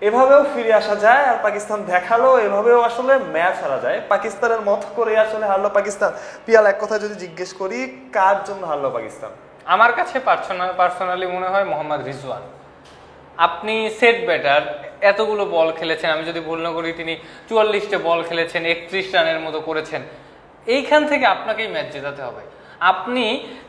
এভাবেও ফিরে আসা যায়, আর পাকিস্তান দেখালো এভাবেও আসলে ম্যাচ হারা যায়। পাকিস্তানের মতো করে আসলে হারলো পাকিস্তান। পিয়াল, এক কথা যদি জিজ্ঞেস করি, কার জন্য হারলো পাকিস্তান? আমার কাছে পার্সোনালি মনে হয় মোহাম্মদ রিজওয়ান। আপনি সেট ব্যাটার, এতগুলো বল খেলেছেন, আমি যদি ভুল না করি তিনি 44টা বল খেলেছেন, 31 রানের মতো করেছেন। এইখান থেকে আপনাকেই ম্যাচ জেতাতে হবে। আপনি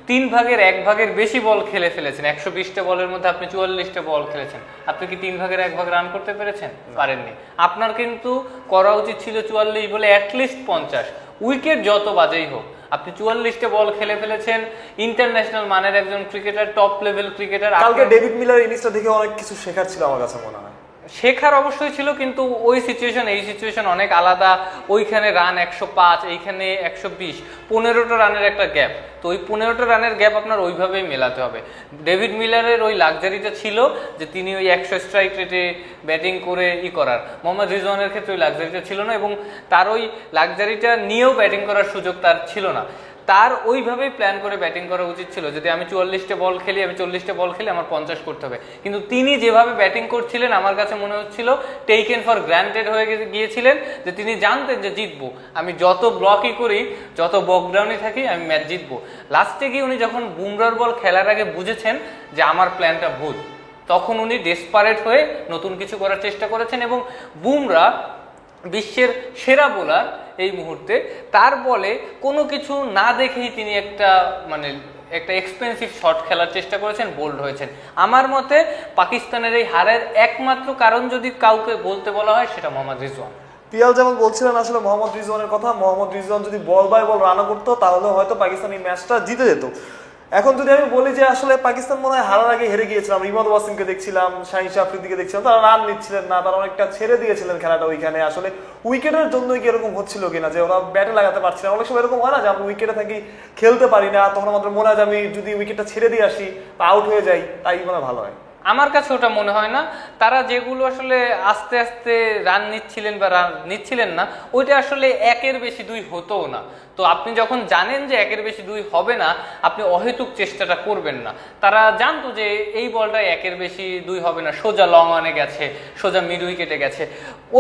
1/3 বেশি বল খেলে ফেলেছেন, 120টা বলের মধ্যে আপনি 44টা বল খেলেছেন। আপনি কি 1/3 রান করতে পেরেছেন? পারেননি। আপনার কিন্তু করা উচিত ছিল 44 বলে অ্যাটলিস্ট 50, উইকেট যত বাজেই হোক। আপনি 44টা বল খেলে ফেলেছেন, ইন্টারন্যাশনাল মানের একজন ক্রিকেটার, টপ লেভেল ক্রিকেটার। কালকে ডেভিড মিলার ইনিংসটা দেখে অনেক কিছু শেখার ছিল আমার কাছে মনে হয়। শেখার অবশ্যই ছিল, কিন্তু ওই সিচুয়েশন এই সিচুয়েশন অনেক আলাদা। ওইখানে রান 105, এইখানে 120, 15টা রানের একটা গ্যাপ। তো ওই 15টা রানের গ্যাপ আপনার ওইভাবেই মেলাতে হবে। ডেভিড মিলারের ওই লাক্সারিটা ছিল যে তিনি ওই 100 স্ট্রাইক রেটে ব্যাটিং করে করার। মোহাম্মদ রিজওয়ানের ক্ষেত্রে ওই লাক্সারিটা ছিল না, এবং তার ওই লাক্সারিটা নিয়েও ব্যাটিং করার সুযোগ তার ছিল না। তার ওইভাবেই প্ল্যান করে ব্যাটিং করা উচিত ছিল, যদি আমি 44টা বল খেলি, আমি 40টা বল খেলি, আমার 50 করতে হবে। কিন্তু তিনি যেভাবে ব্যাটিং করছিলেন আমার কাছে মনে হচ্ছিল টেকেন ফর গ্রান্টেড হয়ে গিয়েছিলেন, যে তিনি জানতেন যে জিতবো, আমি যত ব্লকই করি, যত বকডাউনই থাকি, আমি ম্যাচ জিতবো। লাস্টে গিয়ে উনি যখন বুমরার বল খেলার আগে বুঝেছেন যে আমার প্ল্যানটা ভুল, তখন উনি ডেসপারেট হয়ে নতুন কিছু করার চেষ্টা করেছেন। এবং বুমরা বিশ্বের সেরা বোলার এই মুহূর্তে, তার বলে কোনো কিছু না দেখেই তিনি একটা এক্সপেন্সিভ শট খেলার চেষ্টা করেছেন, বোল্ড হয়েছেন। আমার মতে পাকিস্তানের এই হারের একমাত্র কারণ যদি কাউকে বলতে বলা হয়, সেটা মোহাম্মদ রিজওয়ান। পিয়াল যেমন বলছিলেন আসলে মোহাম্মদ রিজওয়ানের কথা, মোহাম্মদ রিজওয়ান যদি বল বাই বল রানও করতো তাহলে হয়তো পাকিস্তান এই ম্যাচটা জিতে যেত। এখন যদি আমি বলি যে আসলে পাকিস্তান মনে হয় হারার আগে হেরে গিয়েছিলাম, রিমাদ ওয়াসিমকে দেখছিলাম, শাহিন আফ্রিদিকে দেখছিলাম, তারা রান নিচ্ছিলেন না, তারা অনেকটা ছেড়ে দিয়েছিলেন খেলাটা। ওইখানে আসলে উইকেটের জন্যই কি এরকম হচ্ছিল কিনা, যে ওরা ব্যাটে লাগাতে পারছিল। অনেক সময় এরকম হয় না যে আমি উইকেটে থাকি, খেলতে পারি না, তখন আমাদের মনে হয় যে আমি যদি উইকেটটা ছেড়ে দিয়ে আসি বা আউট হয়ে যাই, তাই মনে ভালো হয়। আমার কাছে ওটা মনে হয় না। তারা যেগুলো আসলে আস্তে আস্তে রান নিচ্ছিলেন বা রান নিচ্ছিলেন না, ওইটা আসলে 1-এর বেশি 2 হতোও না। তো আপনি যখন জানেন যে 1-এর বেশি 2 হবে না, আপনি অহেতুক চেষ্টাটা করবেন না। তারা জানতো যে এই বলটা 1-এর বেশি 2 হবে না, সোজা লং অনে গেছে, সোজা মিড উইকেটে গেছে।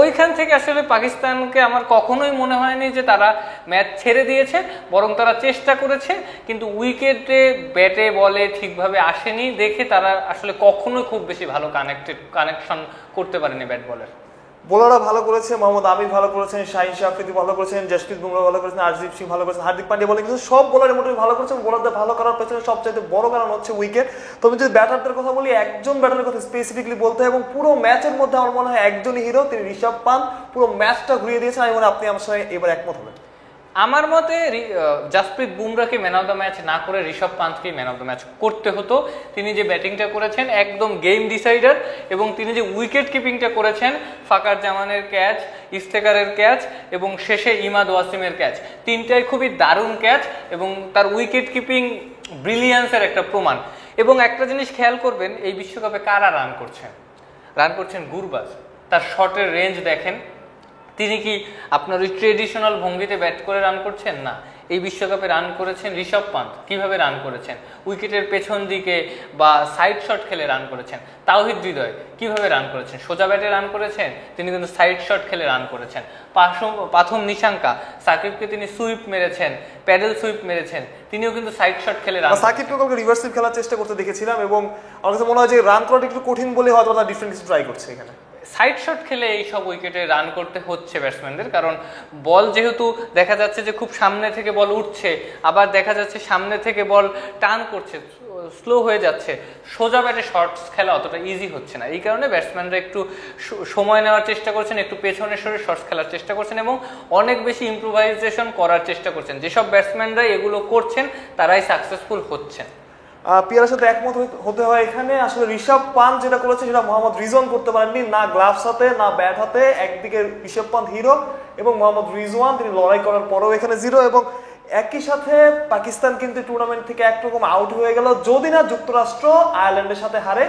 ওইখান থেকে আসলে পাকিস্তানকে আমার কখনোই মনে হয়নি যে তারা ম্যাচ ছেড়ে দিয়েছে, বরং তারা চেষ্টা করেছে, কিন্তু উইকেটে ব্যাটে বলে ঠিকভাবে আসেনি দেখে তারা আসলে কখনোই খুব বেশি ভালো কানেকশন করতে পারেনি ব্যাট বলের। বোলাররা ভালো করেছে, মোহাম্মদ আমির ভালো করেছেন, শাহিন আফ্রিদি ভালো করেছেন, জসপ্রীত বুমরা ভালো করেছেন, আরজিব সিং ভালো করেছেন, হার্দিক পান্ডিয়া বলে করেছেন, সব বোলারের মোটামুটি ভালো করেছেন। বোলারদের ভালো করার পেছনে সবচাইতে বড় কারণ হচ্ছে উইকেট। তবে যদি ব্যাটারদের কথা বলি, একজন ব্যাটারের কথা স্পেসিফিকলি বলতে হয়, এবং পুরো ম্যাচের মধ্যে আমার মনে হয় একজনই হিরো, তিনি ঋষভ পান্থ। পুরো ম্যাচটা ঘুরিয়ে দিয়েছেন। আমি মনে হয় আপনি আমার সঙ্গে এবার একমত হবেন। আমার মতে জসপ্রীত বুমরাকে ম্যান অফ দ্য ম্যাচ না করে ঋষভ পান্থকে ম্যান অফ দ্য ম্যাচ করতে হতো। তিনি যে ব্যাটিংটা করেছেন একদম গেম ডিসাইডার, এবং তিনি যে উইকেট কিপিংটা করেছেন, ফাকার জামানের ক্যাচ, ইফতেখারের ক্যাচ এবং শেষে ইমাদ ওয়াসিমের ক্যাচ, তিনটাই খুবই দারুণ ক্যাচ এবং তার উইকেট কিপিং ব্রিলিয়ান্সের একটা প্রমাণ। এবং একটা জিনিস খেয়াল করবেন, এই বিশ্বকাপে কারা রান করছেন গুরবাজ। তার শটের রেঞ্জ দেখেন, তিনি কি আপনার ওই ট্রেডিশনাল ভঙ্গিতে ব্যাট করে রান করছেন না, এই বিশ্বকাপে রান করেছেন ঋষভ পান্থ। কিভাবে রান করেছেন? উইকেটের পেছন দিকে বা সাইড শট খেলে রান করেছেন। তাওহিদ হৃদয় কিভাবে রান করেছেন? সোজা ব্যাটে রান করেছেন, তিনি কিন্তু সাইড শট খেলে রান করেছেন। পাথম নিশাঙ্কা, সাকিবকে তিনি সুইপ মেরেছেন, প্যাডেল সুইপ মেরেছেন, তিনিও কিন্তু সাইড শট খেলে রান। সাকিবকে কালকে রিভার্স সুইপ খেলার চেষ্টা করতে দেখেছিলাম, এবং আমার কাছে মনে হয় যে রান করাটা একটু কঠিন বলে হয়তো তারা ডিফারেন্ট কিছু ট্রাই করছে এখানে। সাইড শট খেলে এই সব উইকেটে রান করতে হচ্ছে ব্যাটসম্যানদের, কারণ বল যেহেতু দেখা যাচ্ছে যে খুব সামনে থেকে বল উঠছে, আবার দেখা যাচ্ছে সামনে থেকে বল টার্ন করছে, স্লো হয়ে যাচ্ছে, সোজা ব্যাটে শর্টস খেলা অতটা ইজি হচ্ছে না। এই কারণে ব্যাটসম্যানরা একটু সময় নেওয়ার চেষ্টা করছেন, একটু পেছনে সরে শর্টস খেলার চেষ্টা করছেন এবং অনেক বেশি ইম্প্রোভাইজেশন করার চেষ্টা করছেন। যেসব ব্যাটসম্যানরা এগুলো করছেন তারাই সাকসেসফুল হচ্ছেন। পিয়ারের সাথে একমত হতে হয় এখানে। আসলে ঋষভ পান্থ যেটা করেছে সেটা মোহাম্মদ রিজওয়ান করতে পারেননি, না গ্লাভস হাতে না ব্যাট হাতে। একদিকে ঋষভ পান্থ হিরো এবং মোহাম্মদ রিজওয়ান তিনি লড়াই করার পরেও এখানে জিরো। এবং একই সাথে পাকিস্তান কিন্তু টুর্নামেন্ট থেকে একরকম আউট হয়ে গেল, যদি না যুক্তরাষ্ট্র আয়ারল্যান্ডের সাথে হারে।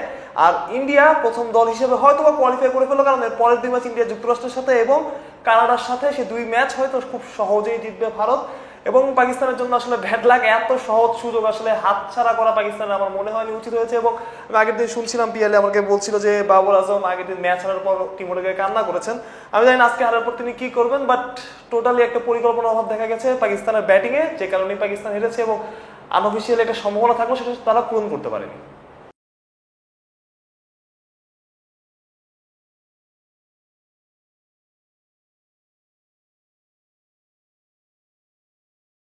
আর ইন্ডিয়া প্রথম দল হিসেবে হয়তো বা কোয়ালিফাই করে ফেলো, কারণ এর পরের 2 ম্যাচ ইন্ডিয়া যুক্তরাষ্ট্রের সাথে এবং কানাডার সাথে, সে 2 ম্যাচ হয়তো খুব সহজেই জিতবে ভারত। এবং পাকিস্তানের জন্য আসলে ব্যাড লাক, এত সহজ সুযোগ আসলে হাতছাড়া করা পাকিস্তানের আমার মনে হয়নি উচিত হয়েছে। এবং আমি আগের দিন শুনছিলাম পিএলএ আমাকে বলছিল যে বাবর আজম আগের দিন ম্যাচ হারার পর টিমোটাকে কান্না করেছেন। আমি জানি না আজকে হারার পর তিনি কি করবেন, বাট টোটালি একটা পরিকল্পনার অভাব দেখা গেছে পাকিস্তানের ব্যাটিংয়ে, যে কারণে পাকিস্তান হেরেছে এবং আনঅফিসিয়ালি একটা সম্ভাবনা থাকলো সেটা তারা পূরণ করতে পারেনি।